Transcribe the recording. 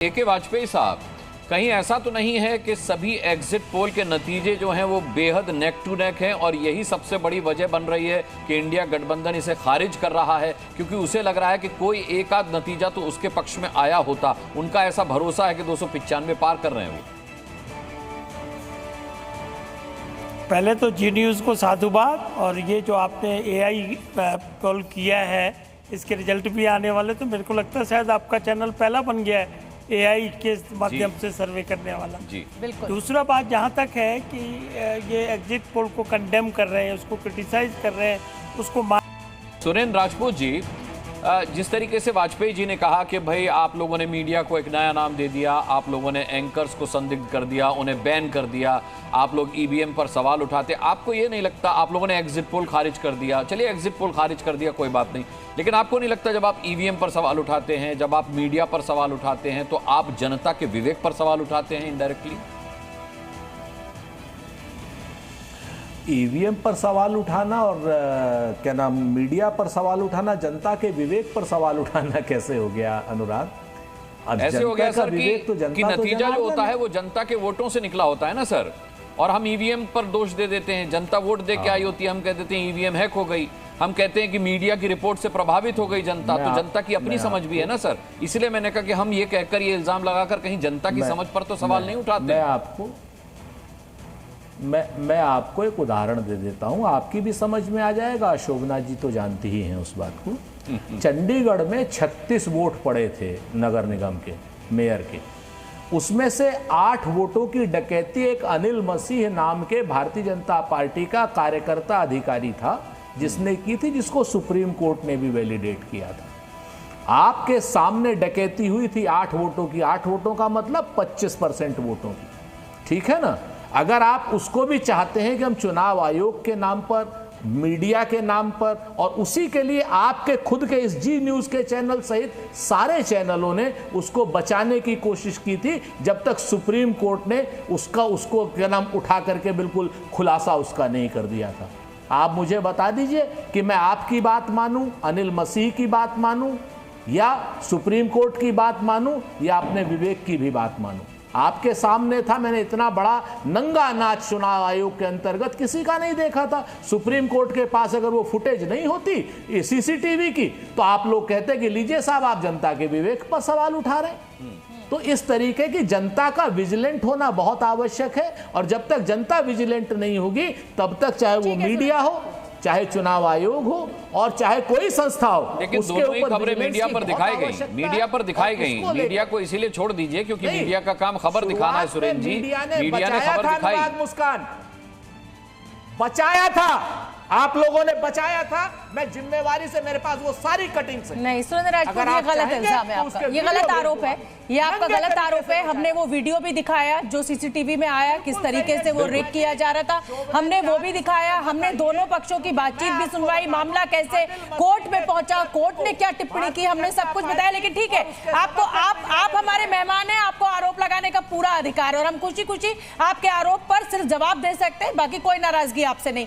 के वाजपेयी साहब, कहीं ऐसा तो नहीं है कि सभी एग्जिट पोल के नतीजे जो हैं वो बेहद नेक टू नेक हैं और यही सबसे बड़ी वजह बन रही है कि इंडिया गठबंधन इसे खारिज कर रहा है, क्योंकि उसे लग रहा है कि कोई एक आध नतीजा तो उसके पक्ष में आया होता। उनका ऐसा भरोसा है कि 295 पार कर रहे हैं वो। पहले तो जी न्यूज़ को साधुवाद, और ये जो आपने एआई पोल किया है इसके रिजल्ट भी आने वाले, तो मेरे को लगता है शायद आपका चैनल पहला बन गया है एआई के माध्यम से सर्वे करने वाला। जी बिल्कुल। दूसरा बात जहाँ तक है कि ये एग्जिट पोल को कंडेम कर रहे हैं, उसको क्रिटिसाइज कर रहे हैं, उसको सुरेंद्र राजपूत जी, जिस तरीके से वाजपेयी जी ने कहा कि भाई आप लोगों ने मीडिया को एक नया नाम दे दिया, आप लोगों ने एंकर्स को संदिग्ध कर दिया, उन्हें बैन कर दिया, आप लोग ईवीएम पर सवाल उठाते, आपको ये नहीं लगता आप लोगों ने एग्जिट पोल खारिज कर दिया? चलिए एग्जिट पोल खारिज कर दिया, कोई बात नहीं, लेकिन आपको नहीं लगता जब आप ईवीएम पर सवाल उठाते हैं, जब आप मीडिया पर सवाल उठाते हैं, तो आप जनता के विवेक पर सवाल उठाते हैं इनडायरेक्टली? ईवीएम पर सवाल उठाना और क्या नाम मीडिया पर सवाल उठाना, जनता के विवेक पर सवाल उठाना कैसे हो गया अनुराग? अब ऐसे हो गया सर कि नतीजा जो होता है वो जनता के वोटों से निकला होता है ना सर, और हम ईवीएम पर दोष दे देते हैं। जनता वोट दे के आई होती है, हम कह देते हैं ईवीएम हैक हो गई, हम कहते हैं कि मीडिया की रिपोर्ट से प्रभावित हो गई जनता। तो जनता की अपनी समझ भी है ना सर, इसलिए मैंने कहा कि हम ये कहकर ये इल्जाम लगाकर कहीं जनता की समझ पर तो सवाल नहीं उठाते। मैं आपको एक उदाहरण दे देता हूं, आपकी भी समझ में आ जाएगा। शोभना जी तो जानती ही हैं उस बात को। चंडीगढ़ में 36 वोट पड़े थे नगर निगम के मेयर के, उसमें से 8 वोटों की डकैती एक अनिल मसीह नाम के भारतीय जनता पार्टी का कार्यकर्ता अधिकारी था जिसने की थी, जिसको सुप्रीम कोर्ट ने भी वैलिडेट किया था। आपके सामने डकैती हुई थी 8 वोटों की। 8 वोटों का मतलब 25% वोटों की, ठीक है ना? अगर आप उसको भी चाहते हैं कि हम चुनाव आयोग के नाम पर, मीडिया के नाम पर, और उसी के लिए आपके खुद के इस जी न्यूज़ के चैनल सहित सारे चैनलों ने उसको बचाने की कोशिश की थी, जब तक सुप्रीम कोर्ट ने उसको क्या नाम उठा करके बिल्कुल खुलासा उसका नहीं कर दिया था। आप मुझे बता दीजिए कि मैं आपकी बात मानूं, अनिल मसीह की बात मानूं, या सुप्रीम कोर्ट की बात मानूं, या अपने विवेक की भी बात मानूं? आपके सामने था, मैंने इतना बड़ा नंगा नाच चुनाव आयोग के अंतर्गत किसी का नहीं देखा था। सुप्रीम कोर्ट के पास अगर वो फुटेज नहीं होती सीसीटीवी की, तो आप लोग कहते कि लीजिए साहब आप जनता के विवेक पर सवाल उठा रहे हैं। तो इस तरीके की जनता का विजिलेंट होना बहुत आवश्यक है, और जब तक जनता विजिलेंट नहीं होगी तब तक चाहे वो मीडिया हो, चाहे चुनाव आयोग हो, और चाहे कोई संस्था हो, लेकिन दोनों ही खबरें मीडिया पर दिखाई गई। मीडिया को इसीलिए छोड़ दीजिए क्योंकि मीडिया का काम खबर दिखाना है सुरेंद्र जी। मीडिया ने खबर दिखाई, मुस्कान बचाया था, आप लोगों ने बचाया था। मैं जिम्मेवारी से, मेरे पास वो सारी कटिंग्स है। नहीं सुरेंद्र राजपूत, ये गलत इल्जाम है आपका, ये गलत आरोप है, ये आपका गलत आरोप है। हमने वो वीडियो भी दिखाया जो सीसीटीवी में आया, किस तरीके से वो रेड किया जा रहा था, हमने वो भी दिखाया। हमने दोनों पक्षों की बातचीत भी सुनवाई, मामला कैसे कोर्ट में पहुंचा, कोर्ट ने क्या टिप्पणी की, हमने सब कुछ बताया। लेकिन ठीक है, आपको आप हमारे मेहमान हैं, आपको आरोप लगाने का पूरा अधिकार है, और हम खुशी खुशी आपके आरोप पर सिर्फ जवाब दे सकते हैं, बाकी कोई नाराजगी आपसे नहीं।